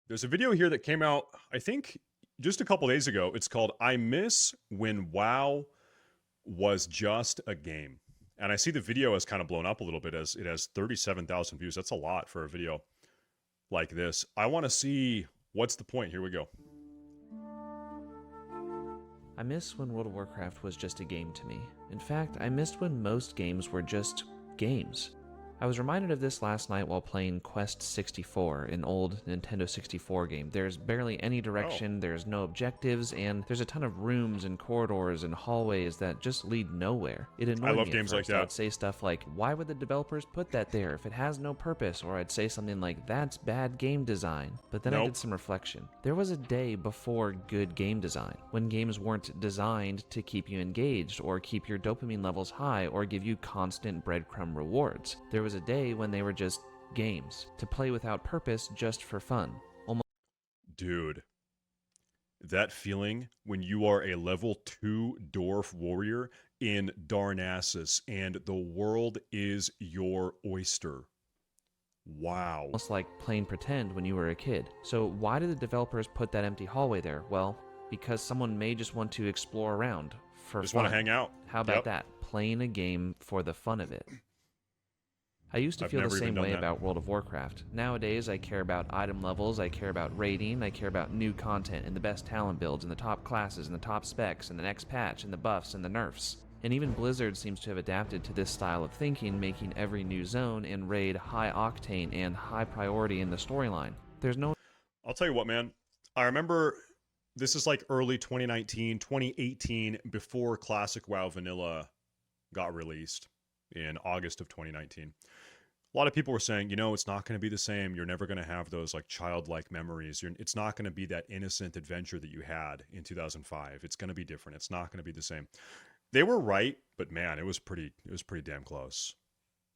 There's a video here that came out, I think, just a couple days ago. It's called I Miss When WoW Was Just a Game. And I see the video has kind of blown up a little bit as it has 37,000 views. That's a lot for a video like this. I want to see what's the point. Here we go. I miss when World of Warcraft was just a game to me. In fact, I missed when most games were just games. I was reminded of this last night while playing Quest 64, an old Nintendo 64 game. There's barely any direction, there's no objectives, and there's a ton of rooms and corridors and hallways that just lead nowhere. It annoyed I love me games at like first. that. I would say stuff like, why would the developers put that there if it has no purpose? Or I'd say something like, that's bad game design. But then I did some reflection. There was a day before good game design, when games weren't designed to keep you engaged or keep your dopamine levels high or give you constant breadcrumb rewards. There was a day when they were just games, to play without purpose just for fun. Dude, that feeling when you are a level 2 dwarf warrior in Darnassus and the world is your oyster. Wow. Almost like playing pretend when you were a kid. So why did the developers put that empty hallway there? Well, because someone may just want to explore around for Just fun. want to hang out. How about that? Playing a game for the fun of it. I used to feel the same way about World of Warcraft. Nowadays, I care about item levels, I care about rating, I care about new content and the best talent builds and the top classes and the top specs and the next patch and the buffs and the nerfs. And even Blizzard seems to have adapted to this style of thinking, making every new zone and raid high octane and high priority in the storyline. There's no... I'll tell you what, man. I remember this is like early 2019, 2018, before Classic WoW Vanilla got released in August of 2019. A lot of people were saying, you know, it's not going to be the same. You're never going to have those like childlike memories. It's not going to be that innocent adventure that you had in 2005. It's going to be different. It's not going to be the same. They were right, but man, it was pretty damn close.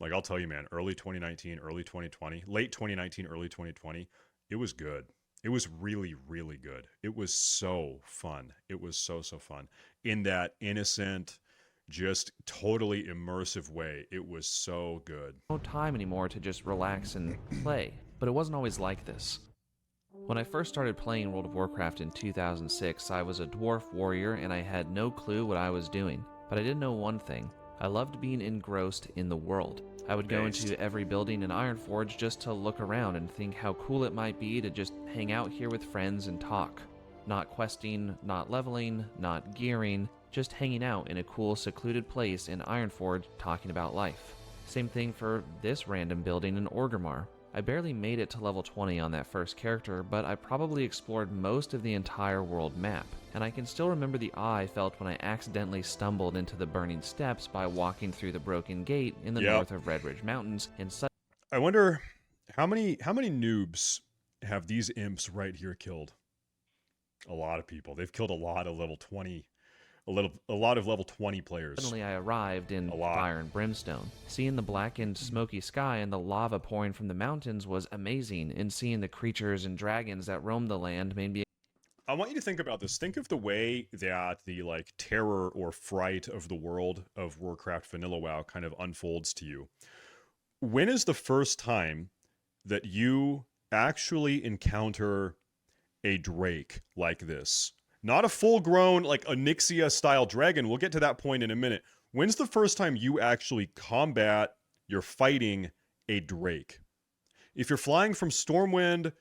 Like, I'll tell you, man, early 2019, early 2020, late 2019, early 2020, it was good. It was really, really good. It was so fun. It was so fun. In that innocent, just totally immersive way. It was so good. No time anymore to just relax and play, but it wasn't always like this. When I first started playing World of Warcraft in 2006, I was a dwarf warrior and I had no clue what I was doing. But I did know one thing. I loved being engrossed in the world. I would go into every building in Ironforge just to look around and think how cool it might be to just hang out here with friends and talk. Not questing, not leveling, not gearing, just hanging out in a cool secluded place in Ironforge talking about life. Same thing for this random building in Orgrimmar. I barely made it to level 20 on that first character, but I probably explored most of the entire world map, and I can still remember the awe I felt when I accidentally stumbled into the burning steppes by walking through the broken gate in the north of Red Ridge Mountains in such... I wonder how many noobs have these imps right here killed? A lot of people. They've killed a lot of level 20 a lot of level 20 players. Suddenly I arrived in fire and brimstone. Seeing the blackened, smoky sky and the lava pouring from the mountains was amazing, and seeing the creatures and dragons that roamed the land made me... I want you to think about this. Think of the way that the like terror or fright of the world of Warcraft Vanilla WoW kind of unfolds to you. When is the first time that you actually encounter a drake like this? Not a full-grown, like, Onyxia-style dragon. We'll get to that point in a minute. When's the first time you actually combat, you're fighting a drake? If you're flying from Stormwind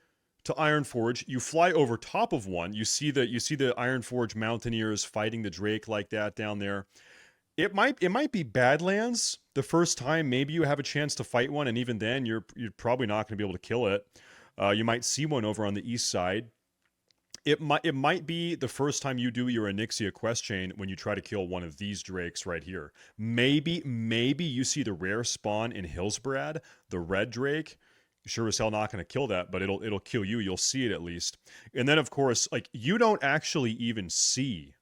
to Ironforge, you fly over top of one. You see the Ironforge Mountaineers fighting the drake like that down there. It might be Badlands the first time. Maybe you have a chance to fight one, and even then, you're probably not going to be able to kill it. You might see one over on the east side. It might be the first time you do your Onyxia quest chain when you try to kill one of these drakes right here. Maybe you see the rare spawn in Hillsbrad, the red drake. Sure as hell not going to kill that, but it'll kill you. You'll see it at least. And then of course, like, you don't actually even see.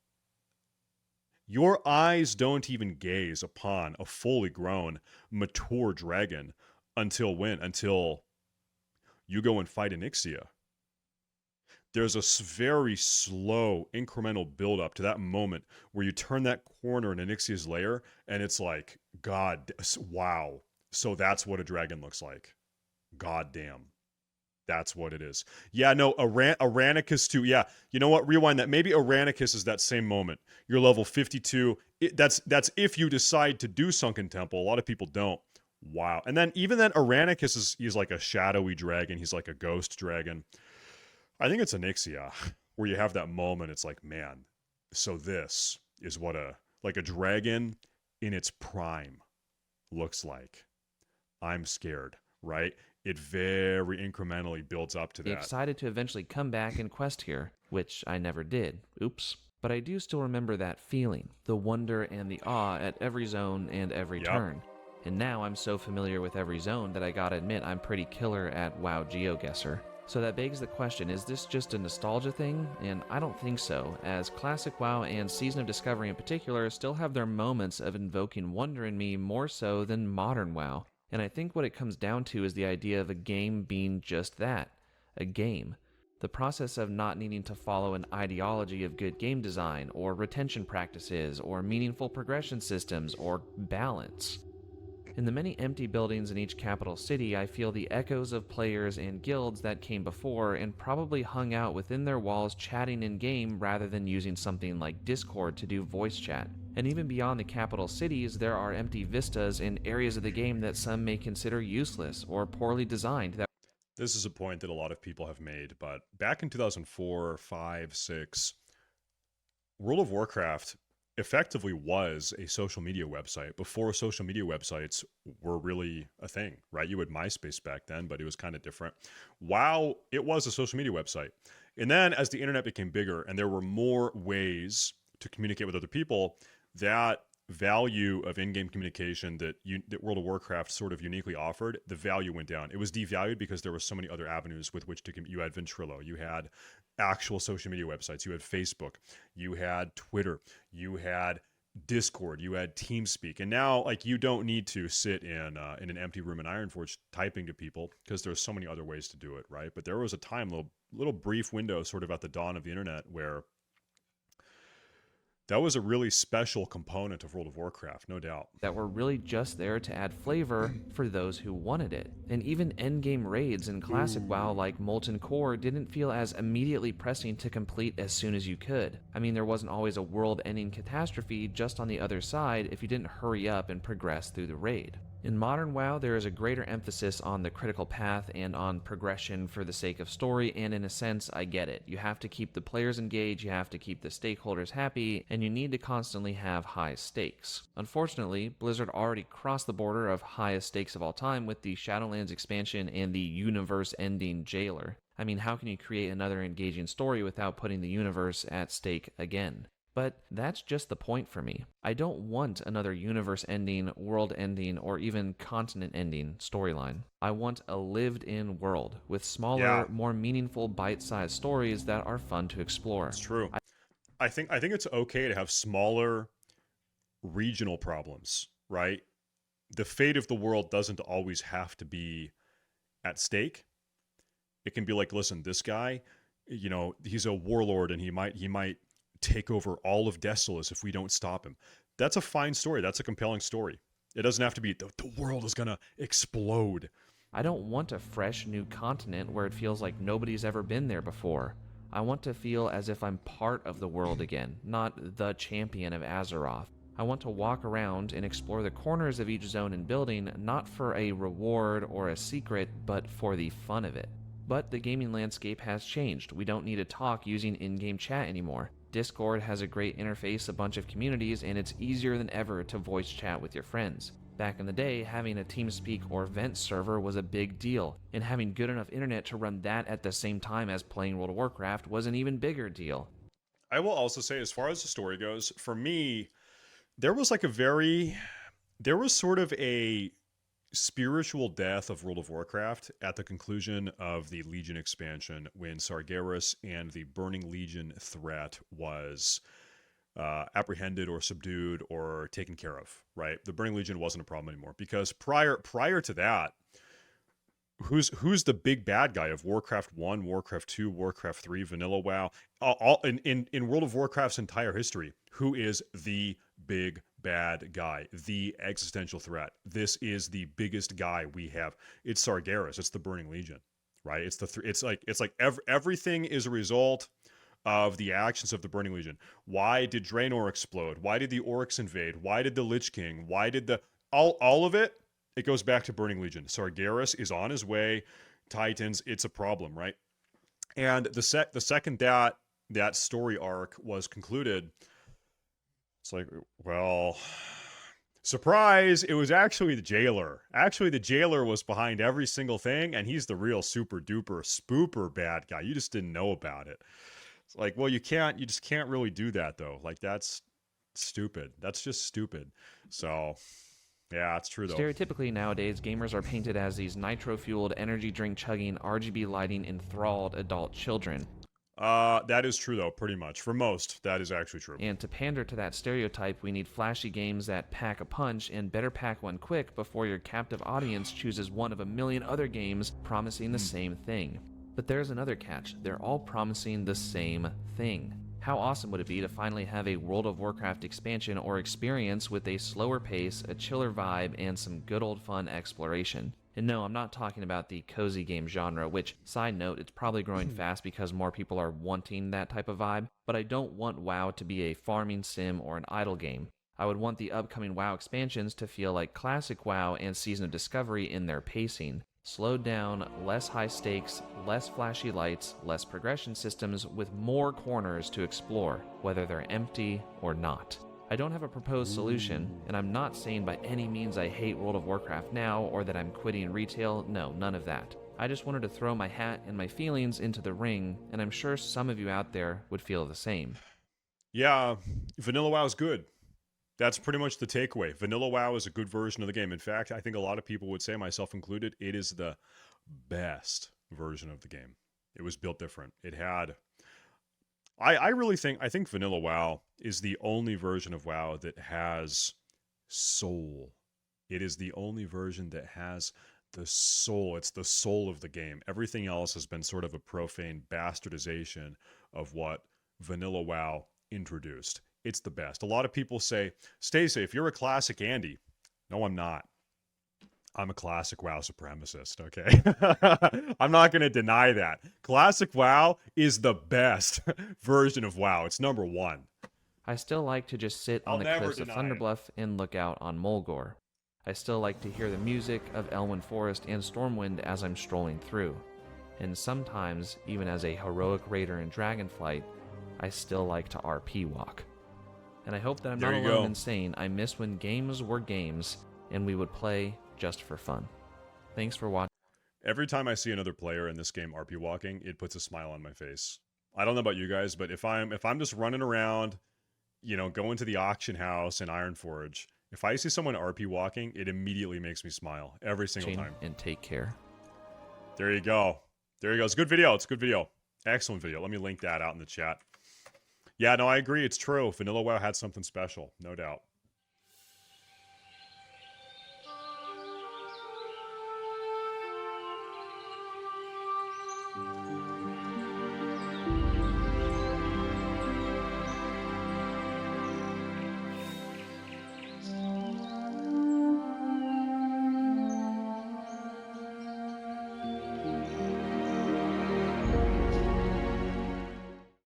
Your eyes don't even gaze upon a fully grown, mature dragon until when? Until you go and fight Onyxia. There's a very slow incremental build up to that moment where you turn that corner in Onyxia's lair and it's like, God, wow. So that's what a dragon looks like. God damn. That's what it is. Yeah, no, Aranicus too. Yeah, you know what? Rewind that. Maybe Aranicus is that same moment. You're level 52. That's if you decide to do Sunken Temple. A lot of people don't. Wow. And then even then, Aranicus he's like a shadowy dragon. He's like a ghost dragon. I think it's Onyxia, where you have that moment. It's like, man, so this is what a dragon in its prime looks like. I'm scared, right? It very incrementally builds up to that. Excited to eventually come back and quest here, which I never did. Oops. But I do still remember that feeling, the wonder and the awe at every zone and every turn. And now I'm so familiar with every zone that I gotta admit I'm pretty killer at WoW GeoGuessr. So that begs the question, is this just a nostalgia thing? And I don't think so, as Classic WoW and Season of Discovery in particular still have their moments of invoking wonder in me more so than modern WoW. And I think what it comes down to is the idea of a game being just that, a game. The process of not needing to follow an ideology of good game design, or retention practices, or meaningful progression systems, or balance. In the many empty buildings in each capital city, I feel the echoes of players and guilds that came before and probably hung out within their walls chatting in-game rather than using something like Discord to do voice chat. And even beyond the capital cities, there are empty vistas in areas of the game that some may consider useless or poorly designed that This is a point that a lot of people have made, but back in 2004, 5, 6, World of Warcraft effectively was a social media website before social media websites were really a thing, right? You had MySpace back then, but it was kind of different. WoW, it was a social media website. And then as the internet became bigger and there were more ways to communicate with other people, that value of in-game communication that World of Warcraft sort of uniquely offered, the value went down. It was devalued because there were so many other avenues with which to you had Ventrilo, you had actual social media websites, you had Facebook, you had Twitter, you had Discord, you had TeamSpeak, and now like you don't need to sit in an empty room in Ironforge typing to people because there's so many other ways to do it, right? But there was a time, little brief window, sort of at the dawn of the internet, where that was a really special component of World of Warcraft, no doubt. that were really just there to add flavor for those who wanted it. And even endgame raids in Classic WoW like Molten Core didn't feel as immediately pressing to complete as soon as you could. I mean, there wasn't always a world-ending catastrophe just on the other side if you didn't hurry up and progress through the raid. In modern WoW, there is a greater emphasis on the critical path and on progression for the sake of story, and in a sense, I get it. You have to keep the players engaged, you have to keep the stakeholders happy, and you need to constantly have high stakes. Unfortunately, Blizzard already crossed the border of highest stakes of all time with the Shadowlands expansion and the universe-ending Jailer. I mean, how can you create another engaging story without putting the universe at stake again? But that's just the point for me. I don't want another universe-ending, world-ending, or even continent-ending storyline. I want a lived-in world with smaller, more meaningful, bite-sized stories that are fun to explore. It's true. I think it's okay to have smaller regional problems, right? The fate of the world doesn't always have to be at stake. It can be like, listen, this guy, he's a warlord and he might take over all of Desolace if we don't stop him. That's a fine story. That's a compelling story. It doesn't have to be the world is going to explode. I don't want a fresh new continent where it feels like nobody's ever been there before. I want to feel as if I'm part of the world again, not the champion of Azeroth. I want to walk around and explore the corners of each zone and building, not for a reward or a secret, but for the fun of it. But the gaming landscape has changed. We don't need to talk using in-game chat anymore. Discord has a great interface, a bunch of communities, and it's easier than ever to voice chat with your friends. Back in the day, having a TeamSpeak or Vent server was a big deal, and having good enough internet to run that at the same time as playing World of Warcraft was an even bigger deal. I will also say, as far as the story goes, for me, there was sort of a spiritual death of World of Warcraft at the conclusion of the Legion expansion when Sargeras and the Burning Legion threat was apprehended or subdued or taken care of, right? The Burning Legion wasn't a problem anymore because prior to that, who's the big bad guy of Warcraft 1, Warcraft 2, Warcraft 3, Vanilla WoW, all in World of Warcraft's entire history, who is the big bad guy, the existential threat? This is the biggest guy we have. It's Sargeras. It's the Burning Legion. right? It's like everything is a result of the actions of the Burning Legion. Why did Draenor explode? Why did the Orcs invade? Why did the Lich King? Why did the all of it? It goes back to Burning Legion. Sargeras is on his way. Titans, it's a problem, right? And the second that story arc was concluded, it's like, well, surprise, it was actually the jailer. Actually, the jailer was behind every single thing, and he's the real super duper spooper bad guy. You just didn't know about it. It's like, well, you just can't really do that though. Like, that's stupid. That's just stupid. So, yeah, it's true though. Stereotypically nowadays, gamers are painted as these nitro-fueled, energy drink chugging, RGB lighting enthralled adult children. That is true though, pretty much. For most, that is actually true. And to pander to that stereotype, we need flashy games that pack a punch, and better pack one quick before your captive audience chooses one of a million other games promising the same thing. But there's another catch. They're all promising the same thing. How awesome would it be to finally have a World of Warcraft expansion or experience with a slower pace, a chiller vibe, and some good old fun exploration? And no, I'm not talking about the cozy game genre, which, side note, it's probably growing fast because more people are wanting that type of vibe, but I don't want WoW to be a farming sim or an idle game. I would want the upcoming WoW expansions to feel like classic WoW and Season of Discovery in their pacing. Slowed down, less high stakes, less flashy lights, less progression systems, with more corners to explore, whether they're empty or not. I don't have a proposed solution, and I'm not saying by any means I hate World of Warcraft now or that I'm quitting retail. No, none of that. I just wanted to throw my hat and my feelings into the ring, and I'm sure some of you out there would feel the same. Yeah, Vanilla WoW is good. That's pretty much the takeaway. Vanilla WoW is a good version of the game. In fact, I think a lot of people would say, myself included, it is the best version of the game. It was built different. It had... I think Vanilla WoW is the only version of WoW that has soul. It is the only version that has the soul. It's the soul of the game. Everything else has been sort of a profane bastardization of what Vanilla WoW introduced. It's the best. A lot of people say, Staysafe, you're a classic Andy. No, I'm not. I'm a classic WoW supremacist, okay? I'm not going to deny that. Classic WoW is the best version of WoW. It's number one. I still like to just sit on the cliffs of Thunderbluff and look out on Mulgore. I still like to hear the music of Elwyn Forest and Stormwind as I'm strolling through. And sometimes, even as a heroic raider in Dragonflight, I still like to RP walk. And I hope that I'm not alone in saying I miss when games were games and we would play just for fun. Thanks for watching. Every time I see another player in this game RP walking, it puts a smile on my face. I don't know about you guys, but if I'm just running around, going to the auction house in Ironforge, if I see someone RP walking, it immediately makes me smile every single time. And take care. There you go. There you go. It's a good video. It's a good video. Excellent video. Let me link that out in the chat. Yeah, no, I agree. It's true. Vanilla WoW had something special, no doubt.